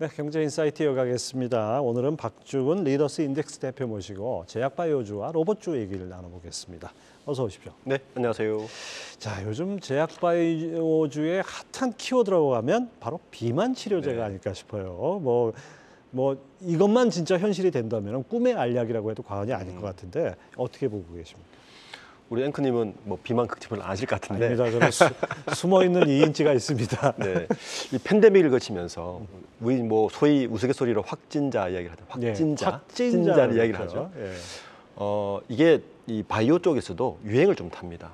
네, 경제인사이트 이어가겠습니다. 오늘은 박주근 리더스 인덱스 대표 모시고 제약바이오주와 로봇주 얘기를 나눠보겠습니다. 어서 오십시오. 네, 안녕하세요. 자, 요즘 제약바이오주의 핫한 키워드라고 하면 바로 비만 치료제가 아닐까 싶어요. 뭐 이것만 진짜 현실이 된다면 꿈의 알약이라고 해도 과언이 아닐 것 같은데 어떻게 보고 계십니까? 우리 앵커님은 뭐 비만 극집을 안 하실 것 같은데. 아닙니다. 저는 숨어있는 2인치가 있습니다. 네, 이 팬데믹을 거치면서 우리 뭐 소위 우스갯소리로 확진자 이야기를 하죠. 확진자를 이야기를 하죠. 예. 이게 이 바이오 쪽에서도 유행을 좀 탑니다.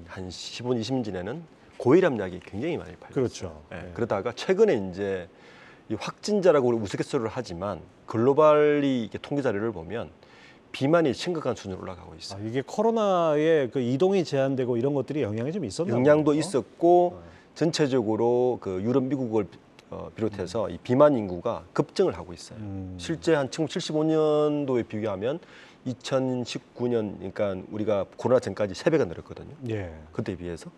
한 15년, 20년 전에는 고혈압약이 굉장히 많이 팔렸어요. 그렇죠. 네. 예. 그러다가 최근에 이제 이 확진자라고 우리 우스갯소리를 하지만 글로벌리 이게 통계 자료를 보면 비만이 심각한 수준으로 올라가고 있어요. 이게 코로나의 그 이동이 제한되고 이런 것들이 영향이 좀 있었나요? 영향도 있었고 전체적으로 그 유럽, 미국을 비롯해서 이 비만 인구가 급증을 하고 있어요. 실제 한 1975년도에 비교하면 2019년, 그러니까 우리가 코로나 전까지 3배가 늘었거든요. 예. 그때에 비해서.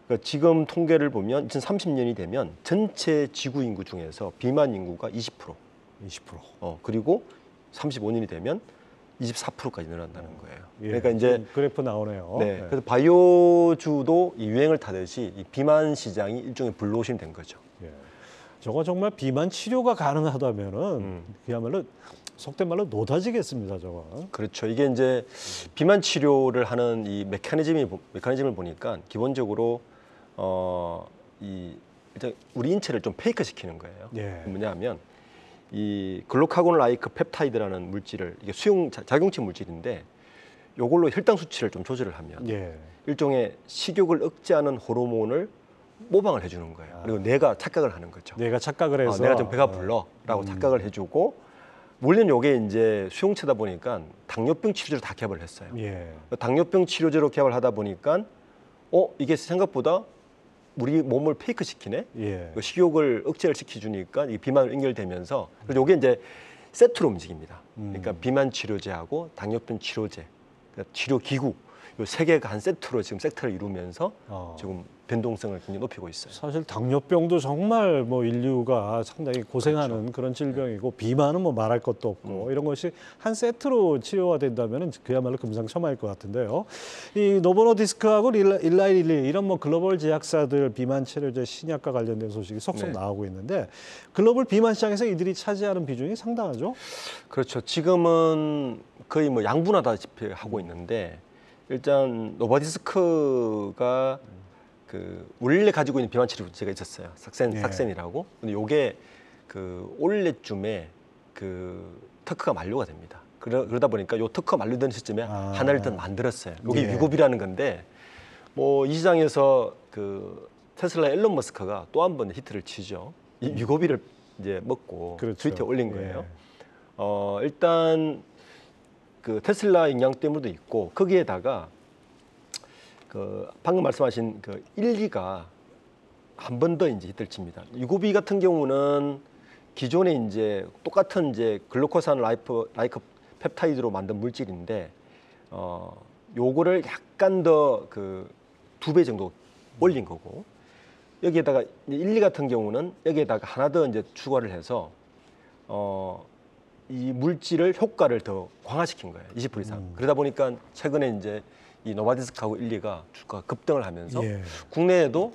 그러니까 지금 통계를 보면 2030년이 되면 전체 지구 인구 중에서 비만 인구가 20%. 20%. 그리고 35년이 되면 24%까지 늘어난다는 거예요. 예, 그러니까 이제 그래프 나오네요. 네, 그래서 바이오주도 이 유행을 타듯이 이 비만 시장이 일종의 블루오션이 된 거죠. 예. 저거 정말 비만 치료가 가능하다면은 그야말로 속된 말로 노다지겠습니다, 저거. 그렇죠. 이게 이제 비만 치료를 하는 이 메커니즘을 보니까 기본적으로 일단 우리 인체를 좀 페이크 시키는 거예요. 예. 뭐냐면 이 글루카곤 라이크 펩타이드라는 물질을 이게 작용체 물질인데 요걸로 혈당 수치를 좀 조절을 하면 예. 일종의 식욕을 억제하는 호르몬을 모방을 해주는 거예요. 그리고 내가 착각을 하는 거죠. 내가 착각을 해서 내가 좀 배가 불러라고 착각을 해주고 물론 요게 이제 수용체다 보니까 당뇨병 치료제로 다 개발을 했어요. 예. 당뇨병 치료제로 개발하다 보니까 이게 생각보다 우리 몸을 페이크 시키네. 예. 식욕을 억제를 시켜주니까 이 비만으로 연결되면서 그리고 요게 이제 세트로 움직입니다. 그러니까 비만 치료제하고 당뇨병 치료제, 그러니까 치료 기구 요 세 개가 한 세트로 지금 섹터를 이루면서 지금 변동성을 굉장히 높이고 있어요. 사실 당뇨병도 정말 뭐 인류가 상당히 고생하는 그렇죠. 그런 질병이고 비만은 뭐 말할 것도 없고 이런 것이 한 세트로 치료가 된다면 그야말로 금상첨화일 것 같은데요. 이 노보노디스크하고 일라이릴리 이런 뭐 글로벌 제약사들 비만 치료제 신약과 관련된 소식이 속속 나오고 있는데 글로벌 비만 시장에서 이들이 차지하는 비중이 상당하죠? 그렇죠. 지금은 거의 뭐 양분하다시피 하고 있는데 일단 노바디스크가 그 원래 가지고 있는 비만 치료제가 있었어요. 삭센이라고. 근데 요게 그 올해쯤에 그 특허가 만료가 됩니다. 그러다 보니까 요 특허 만료된 시점에 하나를 더 만들었어요. 요게 위고비라는 건데 뭐 이 시장에서 그 테슬라 앨런 머스크가 또 한 번 히트를 치죠. 이 위고비를 이제 먹고 그렇죠. 트위터에 올린 거예요. 일단 그 테슬라 영향 때문도 있고 거기에다가 그 방금 말씀하신 그 1, 2가 한 번 더 이제 히트를 칩니다. 위고비 같은 경우는 기존에 이제 똑같은 이제 글루코산 라이크 펩타이드로 만든 물질인데 요거를 약간 더 그 2배 정도 올린 거고 여기에다가 1, 2 같은 경우는 여기에다가 하나 더 이제 추가를 해서 이 물질을 효과를 더 강화시킨 거예요. 20% 이상. 그러다 보니까 최근에 이제 이 노바디스크하고 1, 2가 주가가 급등을 하면서 국내에도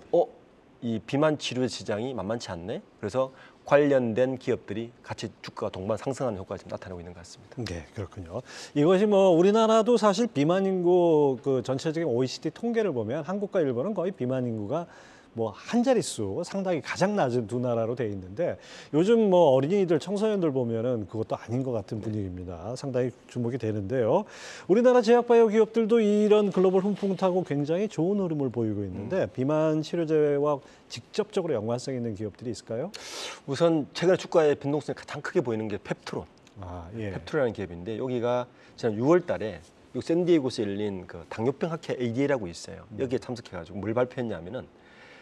이 비만 치료제 시장이 만만치 않네. 그래서 관련된 기업들이 같이 주가가 동반 상승하는 효과가 지금 나타나고 있는 것 같습니다. 네, 그렇군요. 이것이 뭐 우리나라도 사실 비만 인구 그 전체적인 OECD 통계를 보면 한국과 일본은 거의 비만 인구가 뭐 한 자릿수 상당히 가장 낮은 두 나라로 돼 있는데 요즘 뭐 어린이들 청소년들 보면은 그것도 아닌 것 같은 분위기입니다. 상당히 주목이 되는데요. 우리나라 제약바이오 기업들도 이런 글로벌 훈풍 타고 굉장히 좋은 흐름을 보이고 있는데 비만 치료제와 직접적으로 연관성 있는 기업들이 있을까요? 우선 최근에 주가의 변동성이 가장 크게 보이는 게 펩트론. 예. 펩트론이라는 기업인데 여기가 지난 6월달에 샌디에고에서 열린 그 당뇨병 학회 ADA라고 있어요. 여기에 참석해가지고 뭘 발표했냐면은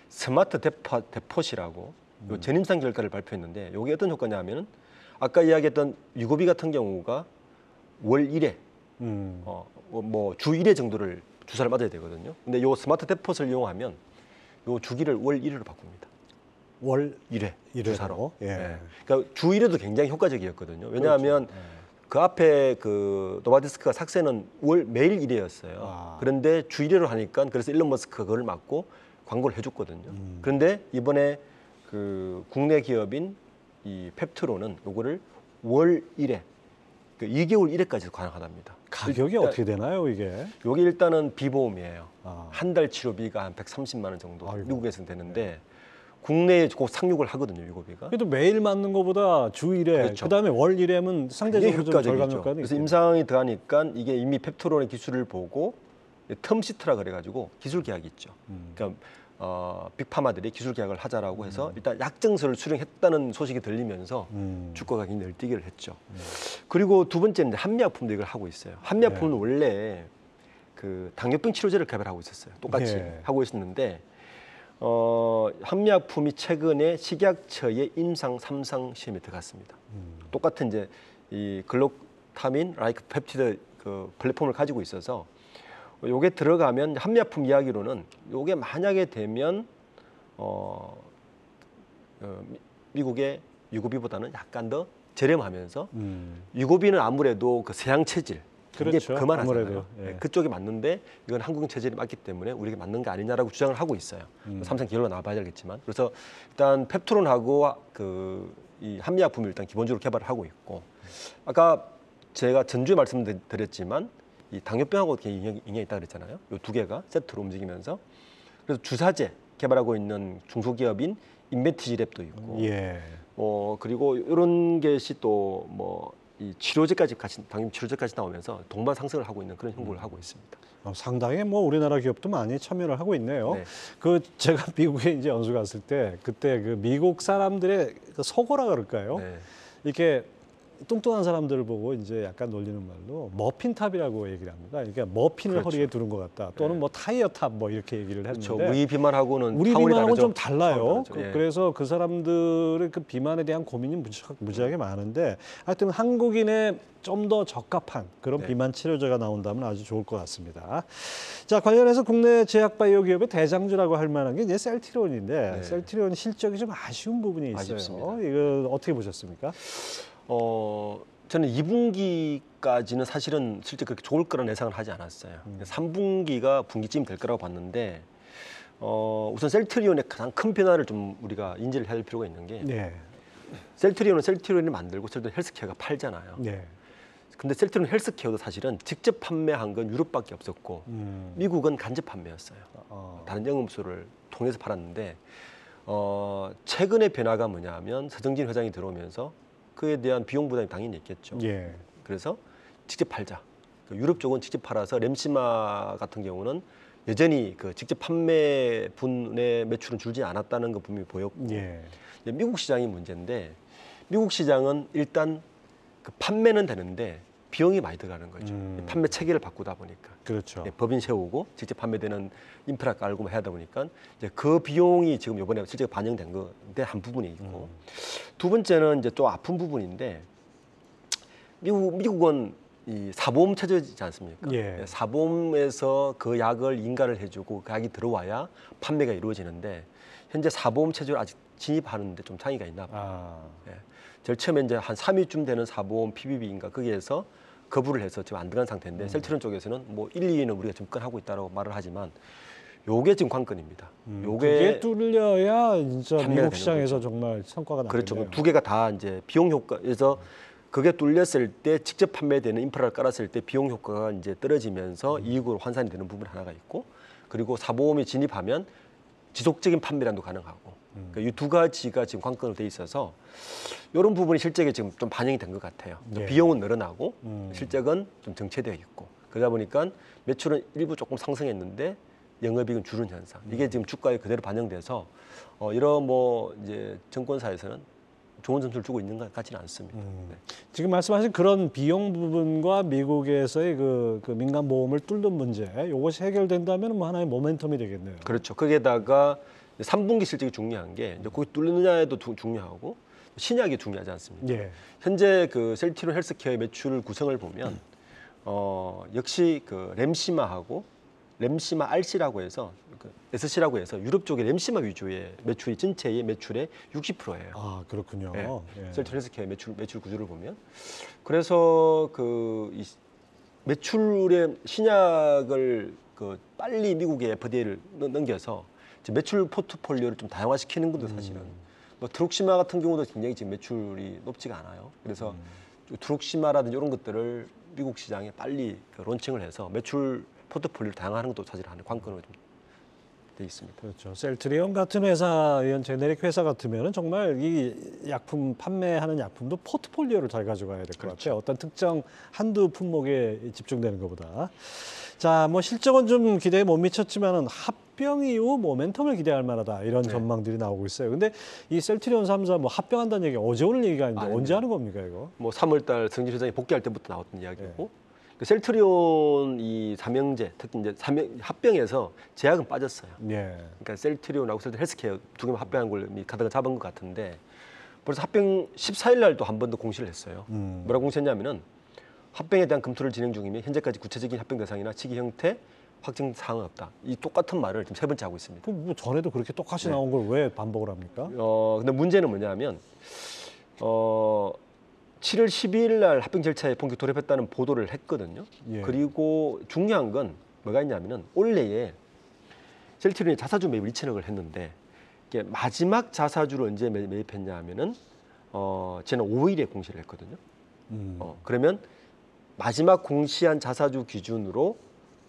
스마트 데폿이라고 요 전임상 결과를 발표했는데 이게 어떤 효과냐면은 아까 이야기했던 위고비 같은 경우가 월 1회 뭐 주 1회 정도를 주사를 맞아야 되거든요. 근데 요 스마트 데폿을 이용하면 요 주기를 월 1회로 바꿉니다. 월 1회 1회로. 주사로. 예. 예. 그러니까 주 1회도 굉장히 효과적이었거든요. 왜냐하면 그 앞에 그 노바디스크가 삭세는 매일 1회였어요. 아. 그런데 주 1회로 하니까 그래서 일론 머스크가 그걸 막고 광고를 해줬거든요. 그런데 이번에 그 국내 기업인 이 펩트론은 요거를 월 1회, 그 2개월 1회까지 가능하답니다. 가격이 일단 어떻게 되나요, 이게? 요게 일단은 비보험이에요. 아. 한 달 치료비가 한 130만 원 정도 아이고. 미국에서는 되는데 국내에 곧 상륙을 하거든요, 유고비가. 그래도 매일 맞는 것보다 주 1회, 그렇죠. 그다음에 월 1회면 상대적으로 좀 절감 효과적이죠. 효과는 그래서 있겠네요. 임상이 들어가니까 이게 이미 펩토론의 기술을 보고 텀시트라 그래가지고 기술 계약이 있죠. 그러니까 빅파마들이 기술 계약을 하자라고 해서 일단 약정서를 수령했다는 소식이 들리면서 주가가 굉장히 뛰기를 했죠. 그리고 두 번째는 이제 한미약품도 이걸 하고 있어요. 한미약품은 네. 원래 그 당뇨병 치료제를 개발하고 있었어요. 똑같이 네. 하고 있었는데 한미약품이 최근에 식약처의 임상 3상 시험에 들어갔습니다. 똑같은 이제 이 글루타민 라이크 펩티드 그 플랫폼을 가지고 있어서 요게 들어가면 한미약품 이야기로는 요게 만약에 되면 미국의 유고비보다는 약간 더 저렴하면서 유고비는 아무래도 그 서양 체질 그렇죠. 이게 그만하잖아요. 아무래도, 예. 그쪽이 맞는데 이건 한국 체질이 맞기 때문에 우리가 맞는 게 아니냐라고 주장을 하고 있어요. 삼성 결론 나와봐야 되겠지만 그래서 일단 펩트론하고 그 이 한미약품을 일단 기본적으로 개발을 하고 있고 아까 제가 전주에 말씀드렸지만 이 당뇨병하고 인연이 있다 그랬잖아요. 이 두 개가 세트로 움직이면서 그래서 주사제 개발하고 있는 중소기업인 인벤티지랩도 있고 예. 그리고 이런 것이 또 뭐 이 치료제까지 같이 당뇨 치료제까지 나오면서 동반 상승을 하고 있는 그런 형국을 하고 있습니다. 상당히 뭐 우리나라 기업도 많이 참여를 하고 있네요. 네. 그 제가 미국에 이제 연수 갔을 때 그때 그 미국 사람들의 그 서고라 그럴까요? 네. 이렇게 뚱뚱한 사람들을 보고 이제 약간 놀리는 말로 머핀탑이라고 얘기를 합니다. 그러니까 머핀을 그렇죠. 허리에 두른 것 같다. 또는 뭐 타이어 탑 뭐 이렇게 얘기를 그렇죠. 했는데 우리 비만하고는 우리 차원이 비만하고는 다르죠. 좀 달라요. 차원이 다르죠. 예. 그래서 그 사람들의 그 비만에 대한 고민이 무지하게 많은데 하여튼 한국인의 좀 더 적합한 그런 네. 비만 치료제가 나온다면 아주 좋을 것 같습니다. 자, 관련해서 국내 제약 바이오 기업의 대장주라고 할 만한 게 이제 셀트리온인데 네. 셀트리온 실적이 좀 아쉬운 부분이 있어요. 아쉽습니다. 이거 어떻게 보셨습니까? 저는 2분기까지는 사실은 실제 그렇게 좋을 거라는 예상을 하지 않았어요. 3분기가 분기쯤 될 거라고 봤는데 우선 셀트리온의 가장 큰 변화를 좀 우리가 인지를 해야 할 필요가 있는 게 네. 셀트리온을 만들고 셀트리온 헬스케어가 팔잖아요. 네. 근데 셀트리온 헬스케어도 사실은 직접 판매한 건 유럽밖에 없었고 미국은 간접 판매였어요. 다른 영업소를 통해서 팔았는데 최근의 변화가 뭐냐면 서정진 회장이 들어오면서 그에 대한 비용 부담이 당연히 있겠죠. 예. 그래서 직접 팔자. 유럽 쪽은 직접 팔아서 렘시마 같은 경우는 여전히 그 직접 판매 분의 매출은 줄지 않았다는 거 분명히 보였고 예. 미국 시장이 문제인데 미국 시장은 일단 그 판매는 되는데 비용이 많이 들어가는 거죠. 판매 체계를 바꾸다 보니까. 그렇죠. 법인 세우고 직접 판매되는 인프라 깔고 해야 하다 보니까 이제 그 비용이 지금 이번에 실제 반영된 건데 한 부분이 있고 두 번째는 이제 또 아픈 부분인데 미국은 이 사보험 체제이지 않습니까? 예. 사보험에서 그 약을 인가를 해주고 그 약이 들어와야 판매가 이루어지는데 현재 사보험 체제를 아직 진입하는데 좀 차이가 있나 봐요. 예. 제일 처음에 이제 한 3위쯤 되는 사보험 PBB인가 거기에서 거부를 해서 지금 안 들어간 상태인데 셀트리온 쪽에서는 뭐 1, 2위는 우리가 접근하고 있다고 말을 하지만 요게 지금 관건입니다. 그게 뚫려야 진짜 판매가 미국 되는 시장에서 거죠. 정말 성과가 나겠네요. 그렇죠. 두 개가 다 이제 비용 효과에서 그게 뚫렸을 때 직접 판매되는 인프라를 깔았을 때 비용 효과가 이제 떨어지면서 이익으로 환산이 되는 부분 하나가 있고 그리고 사보험이 진입하면 지속적인 판매량도 가능하고 그러니까 이 두 가지가 지금 관건으로 돼 있어서 이런 부분이 실적에 지금 좀 반영이 된 것 같아요. 예. 비용은 늘어나고 실적은 좀 정체되어 있고 그러다 보니까 매출은 일부 조금 상승했는데 영업이익은 줄은 현상. 이게 지금 주가에 그대로 반영돼서 이런 뭐 이제 증권사에서는 좋은 점수를 주고 있는 것 같지는 않습니다. 네. 지금 말씀하신 그런 비용 부분과 미국에서의 그 민간 보험을 뚫는 문제, 이것이 해결된다면 뭐 하나의 모멘텀이 되겠네요. 그렇죠. 거기에다가 3분기 실적이 중요한 게 이제 거기 뚫느냐에도 중요하고 신약이 중요하지 않습니까? 예. 현재 그 셀트리온 헬스케어의 매출 구성을 보면 역시 그 렘시마하고 램시마 RC라고 해서 SC라고 해서 유럽 쪽의 램시마 위주의 매출이 전체의 매출의 60%예요. 아, 그렇군요. 예. 셀트리온 헬스케어 매출 구조를 보면 그래서 이 매출의 신약을 빨리 미국의 FDA를 넘겨서 이제 매출 포트폴리오를 좀 다양화시키는 것도 사실은 뭐 트룩시마 같은 경우도 굉장히 지금 매출이 높지가 않아요. 그래서 트룩시마라든지 이런 것들을 미국 시장에 빨리 론칭을 해서 매출 포트폴리오를 다양화하는 것도 사실 하는 관건으로 좀 돼 있습니다. 그렇죠. 셀트리온 같은 회사, 이런 제네릭 회사 같으면은 정말 이 약품 판매하는 약품도 포트폴리오를 잘 가져가야 될 것 같아요. 어떤 특정 한두 품목에 집중되는 것보다. 자, 뭐 실적은 좀 기대에 못 미쳤지만은 합병 이후 모멘텀을 기대할 만하다 이런 전망들이 나오고 있어요. 근데 이 셀트리온 3사 뭐 합병한다는 얘기 어제 오늘 얘기가 아닌데 언제 하는 겁니까 이거? 뭐 3월달 성진 회장이 복귀할 때부터 나왔던 이야기고. 그 셀트리온 이 삼형제, 특히 이제 합병해서 제약은 빠졌어요. 예. 그러니까 셀트리온하고 셀트리온 헬스케어 두 개만 합병한 걸 가다가 잡은 것 같은데 벌써 합병 14일 날도 한 번 더 공시를 했어요. 뭐라고 공시했냐면은 합병에 대한 검토를 진행 중이며 현재까지 구체적인 합병 대상이나 시기 형태 확정 사항은 없다. 이 똑같은 말을 지금 세 번째 하고 있습니다. 뭐 전에도 그렇게 똑같이 나온 걸 왜 반복을 합니까? 근데 문제는 뭐냐면 7월 12일 날 합병 절차에 본격 돌입했다는 보도를 했거든요. 예. 그리고 중요한 건 뭐가 있냐면은 올해에 셀트리온이 자사주 매입을 2천억을 했는데 이게 마지막 자사주를 언제 매입했냐 하면은 지난 5일에 공시를 했거든요. 그러면 마지막 공시한 자사주 기준으로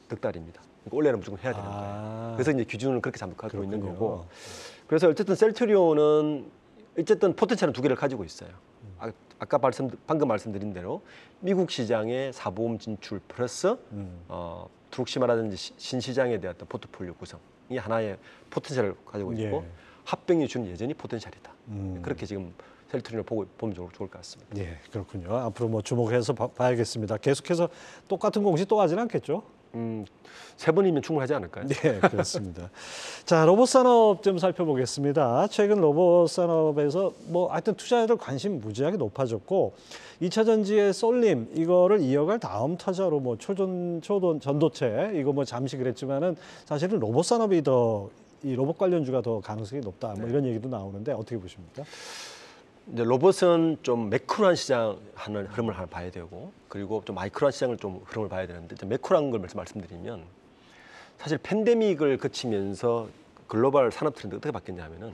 넉 달입니다. 그러니까 올해는 무조건 해야 되는 거예요. 그래서 이제 기준을 그렇게 잡고 있는 거고. 그래서 어쨌든 셀트리온은 어쨌든 포텐셜은 두 개를 가지고 있어요. 아까 방금 말씀드린 대로 미국 시장의 사보험 진출 플러스 트룩시마라든지 신시장에 대한 어떤 포트폴리오 구성 이 하나의 포텐셜을 가지고 있고 합병이 주는 여전히 포텐셜이다. 그렇게 지금 셀트리온을 보면 좋을 것 같습니다. 예, 그렇군요. 앞으로 뭐 주목해서 봐야겠습니다. 계속해서 똑같은 공시 또 하지는 않겠죠? 3번이면 충분하지 않을까요? 네, 그렇습니다. 자, 로봇 산업 좀 살펴보겠습니다. 최근 로봇 산업에서 뭐 하여튼 투자자들 관심 무지하게 높아졌고 2차 전지의 쏠림 이거를 이어갈 다음 타자로 뭐 전도체 이거 뭐 잠시 그랬지만은 사실은 로봇 산업이 더 이 로봇 관련주가 더 가능성이 높다. 뭐 이런 얘기도 나오는데 어떻게 보십니까? 이제 로봇은 좀 매크로한 시장 하는 흐름을 하나 봐야 되고 그리고 좀 마이크로한 시장을 좀 흐름을 봐야 되는데 좀 매크로한 걸 말씀드리면 사실 팬데믹을 거치면서 글로벌 산업 트렌드가 어떻게 바뀌었냐면은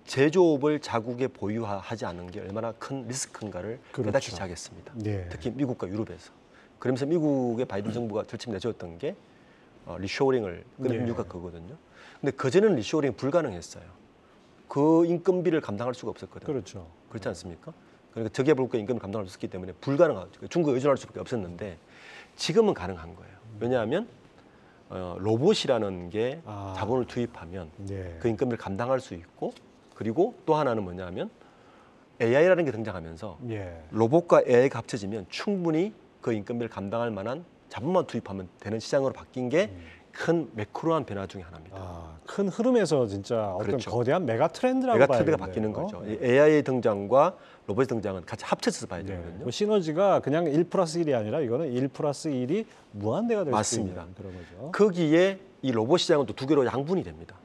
제조업을 자국에 보유하지 않는 게 얼마나 큰 리스크인가를 깨닫기 시작했습니다. 특히 미국과 유럽에서. 그러면서 미국의 바이든 정부가 결심 내줬던 게 리쇼어링을 끄는 이유가 그거거든요. 근데 그전에는 리쇼어링이 불가능했어요. 그 인건비를 감당할 수가 없었거든요. 그렇죠. 그렇지 않습니까? 그러니까 저개발국가 인건비 감당할 수 없기 때문에 불가능하죠. 중국에 의존할 수밖에 없었는데 지금은 가능한 거예요. 왜냐하면 로봇이라는 게 자본을 투입하면 그 인건비를 감당할 수 있고 그리고 또 하나는 뭐냐면 AI라는 게 등장하면서 로봇과 AI가 합쳐지면 충분히 그 인건비를 감당할 만한 자본만 투입하면 되는 시장으로 바뀐 게 큰 매크로한 변화 중에 하나입니다. 큰 흐름에서 진짜 어떤 거대한 메가 트렌드라고 메가 트렌드가 바뀌는 거죠. AI의 등장과 로봇의 등장은 같이 합쳐져서 봐야 되거든요. 뭐 시너지가 그냥 1+1이 아니라 이거는 1+1이 무한대가 될 수 있는 그런 거죠. 거기에 이 로봇 시장은 또 두 개로 양분이 됩니다.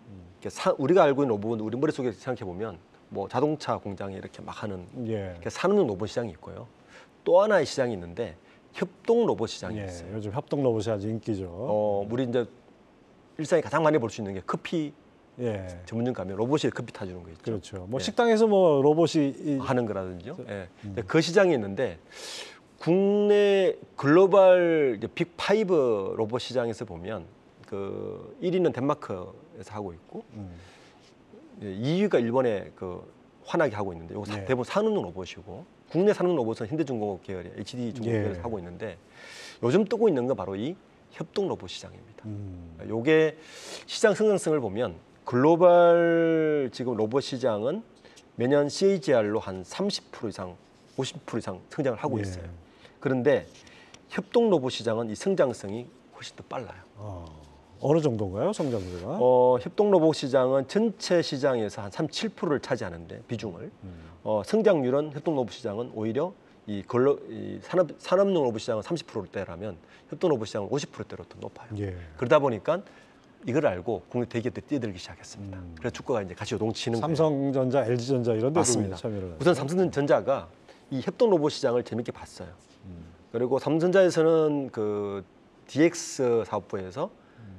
우리가 알고 있는 로봇은 우리 머릿속에 생각해 보면 뭐 자동차 공장에 이렇게 막 하는 산업용 로봇 시장이 있고요. 또 하나의 시장이 있는데 협동 로봇 시장이 있어요. 요즘 협동 로봇이 아주 인기죠. 우리 이제 일상에 가장 많이 볼 수 있는 게 커피 전문점 가면 로봇이 커피 타주는 거 있죠. 그렇죠. 뭐 식당에서 뭐 로봇이 하는 거라든지요. 그 시장이 있는데 국내 글로벌 빅5 로봇 시장에서 보면 그 1위는 덴마크에서 하고 있고 2위가 일본의 그 환하게 하고 있는데 이거 대부분 산업용 로봇이고 국내 산업용 로봇은 현대중공업 계열의 HD 중공업 계열에서 하고 있는데 요즘 뜨고 있는 건 바로 이 협동 로봇 시장입니다. 요게 시장 성장성을 보면 글로벌 지금 로봇 시장은 매년 CAGR로 한 30% 이상, 50% 이상 성장을 하고 있어요. 그런데 협동 로봇 시장은 이 성장성이 훨씬 더 빨라요. 어느 정도인가요, 성장률가? 협동 로봇 시장은 전체 시장에서 한 37%를 차지하는데 비중을 성장률은 협동 로봇 시장은 오히려 이 산업용 로봇 시장은 30%대라면 협동 로봇 시장은 50%대로 더 높아요. 예. 그러다 보니까 이걸 알고 국내 대기업들이 뛰어들기 시작했습니다. 그래서 주가가 이제 같이 요동치는 거예요. 삼성전자, LG전자 이런 데도 맞습니다. 참여를 하죠. 우선 삼성전자가 이 협동 로봇 시장을 재밌게 봤어요. 그리고 삼성전자에서는 그 DX 사업부에서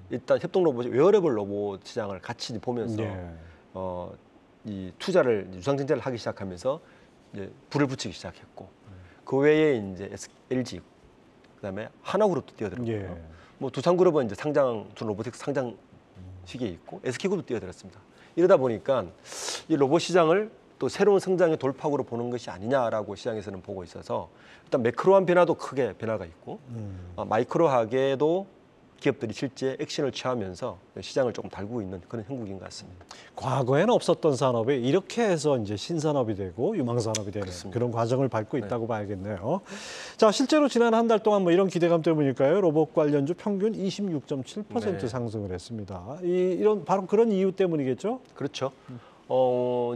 일단 협동 로봇, 웨어러블 로봇 시장을 같이 보면서 예. 이 투자를 유상증자를 하기 시작하면서 이제 불을 붙이기 시작했고 그 외에 이제 LG 그다음에 하나그룹도 뛰어들었고요. 예. 뭐 두산그룹은 이제 두산 로보틱스 상장 시기에 있고 SK그룹도 뛰어들었습니다. 이러다 보니까 이 로봇 시장을 또 새로운 성장의 돌파구로 보는 것이 아니냐라고 시장에서는 보고 있어서 일단 매크로한 변화도 크게 변화가 있고 마이크로하게도 기업들이 실제 액션을 취하면서 시장을 조금 달구고 있는 그런 형국인 것 같습니다. 과거에는 없었던 산업이 이렇게 해서 이제 신산업이 되고 유망산업이 되는 그렇습니다. 그런 과정을 밟고 있다고 봐야겠네요. 자, 실제로 지난 한 달 동안 뭐 이런 기대감 때문일까요? 로봇 관련주 평균 26.7% 네. 상승을 했습니다. 이런 바로 그런 이유 때문이겠죠? 그렇죠.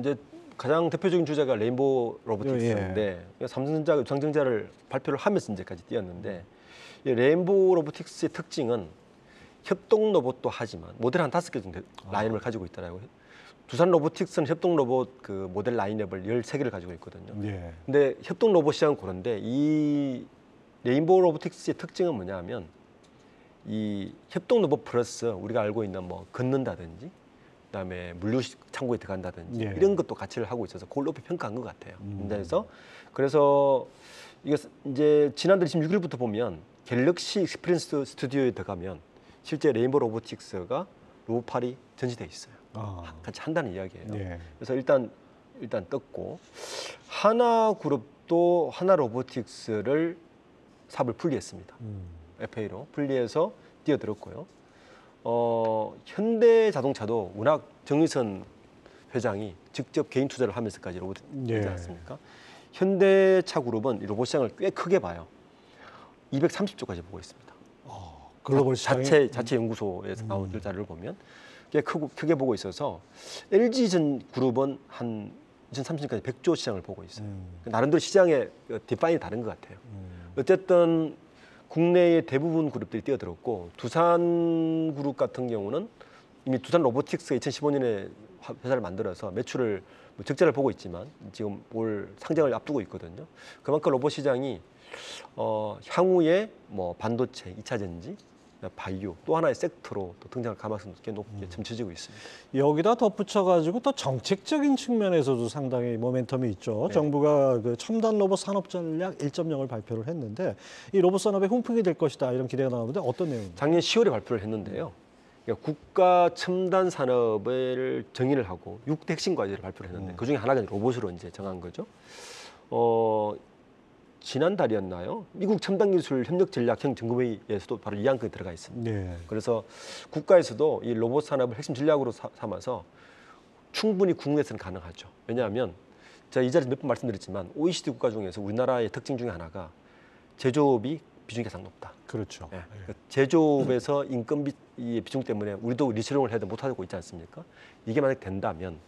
이제 가장 대표적인 주제가 레인보우 로보틱스인데 삼성전자가 유상증자를 발표를 하면서 이제까지 뛰었는데 이 레인보우 로보틱스의 특징은 협동 로봇도 하지만 모델 한 5개 정도 라인업을 가지고 있더라고요. 두산 로보틱스는 협동 로봇 그 모델 라인업을 13개를 가지고 있거든요. 예. 근데 협동 로봇 시장은 그런데 이 레인보우 로보틱스의 특징은 뭐냐면 이 협동 로봇 플러스 우리가 알고 있는 뭐 걷는다든지 그다음에 물류 창고에 들어간다든지 예. 이런 것도 가치를 하고 있어서 그걸 높이 평가한 것 같아요. 그래서 이게 이제 지난달 26일부터 보면 갤럭시 익스피리언스 스튜디오에 들어가면 실제 레인보우 로보틱스가 로봇팔이 전시돼 있어요. 같이 한다는 이야기예요. 예. 그래서 일단 떴고 하나그룹도 하나로보틱스를 사업을 분리했습니다. FA로 분리해서 뛰어들었고요. 현대자동차도 워낙 정의선 회장이 직접 개인 투자를 하면서까지 로봇 되지 않습니까? 현대차 그룹은 이 로봇 시장을 꽤 크게 봐요. 230조까지 보고 있습니다. 글로벌 시장이 자체 연구소에서 나온 결과를 보면 꽤 크게 보고 있어서 LG 그룹은 한 2030년까지 100조 시장을 보고 있어요. 나름대로 시장의 디파인이 다른 것 같아요. 어쨌든 국내의 대부분 그룹들이 뛰어들었고 두산 그룹 같은 경우는 이미 두산 로보틱스가 2015년에 회사를 만들어서 매출을 적자를 보고 있지만 지금 올 상장을 앞두고 있거든요. 그만큼 로봇 시장이 향후에 뭐 반도체, 2차 전지, 바이오 또 하나의 섹터로 또 등장할 가능성이 꽤 높게 점쳐지고 있습니다. 여기다 덧붙여가지고 또 정책적인 측면에서도 상당히 모멘텀이 있죠. 네. 정부가 그 첨단 로봇 산업 전략 1.0을 발표를 했는데 이 로봇 산업에 훈풍이 될 것이다 이런 기대가 나오는데 어떤 내용입니까? 작년 10월에 발표를 했는데요. 그러니까 국가 첨단 산업을 정의를 하고 6대 핵심 과제를 발표를 했는데 그 중에 하나가 로봇으로 이제 정한 거죠. 지난달이었나요? 미국 첨단기술 협력전략형 점검회의에서도 바로 이 안건이 들어가 있습니다. 네. 그래서 국가에서도 이 로봇 산업을 핵심 전략으로 삼아서 충분히 국내에서는 가능하죠. 왜냐하면 제가 이 자리에서 몇 번 말씀드렸지만 OECD 국가 중에서 우리나라의 특징 중에 하나가 제조업이 비중이 가장 높다. 그렇죠. 예. 그러니까 제조업에서 인건비 비중 때문에 우리도 리쇼링을 해도 못하고 있지 않습니까? 이게 만약 된다면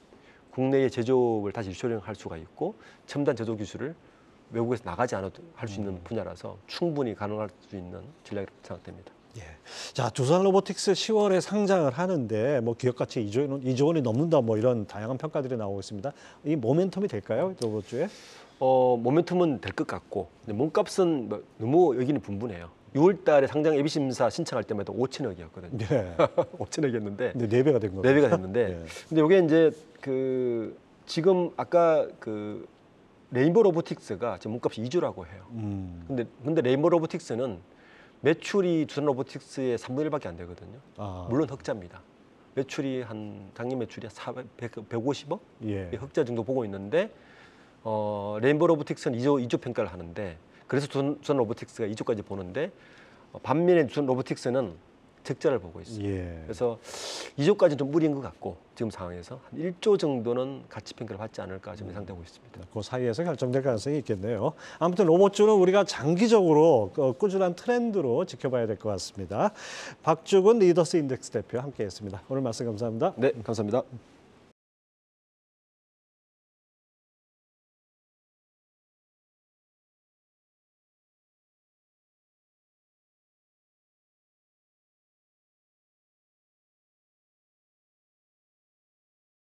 국내의 제조업을 다시 리쇼링할 수가 있고 첨단 제조 기술을 외국에서 나가지 않아도 할 수 있는 분야라서 충분히 가능할 수 있는 전략이라고 생각됩니다. 예. 자, 두산 로보틱스 10월에 상장을 하는데 뭐 기업 가치 2조 원이 넘는다 뭐 이런 다양한 평가들이 나오고 있습니다. 이 모멘텀이 될까요? 로봇주에? 모멘텀은 될 것 같고 몸값은 뭐 너무 여기는 분분해요. 6월 달에 상장 예비 심사 신청할 때마다 5천억이었거든요. 네. 5천억이었는데 근데 4배가 된 거죠. 4배가 됐는데 예. 근데 이게 이제 지금 아까 레인보우 로보틱스가 지금 몸값이 2조라고 해요. 근데 레인보우 로보틱스는 매출이 두산 로보틱스의 3분의 1밖에 안 되거든요. 물론 흑자입니다. 매출이 작년 매출이 150억? 예. 흑자 정도 보고 있는데 레인보우 로보틱스는 2조 평가를 하는데 그래서 두산 로보틱스가 2조까지 보는데 반면에 두산 로보틱스는 적자를 보고 있어요. 예. 그래서 2조까지는 좀 무리인 것 같고 지금 상황에서 한 1조 정도는 가치 평가를 받지 않을까 지금 예상되고 있습니다. 그 사이에서 결정될 가능성이 있겠네요. 아무튼 로봇주는 우리가 장기적으로 꾸준한 트렌드로 지켜봐야 될 것 같습니다. 박주근 리더스 인덱스 대표 함께했습니다. 오늘 말씀 감사합니다. 네, 감사합니다.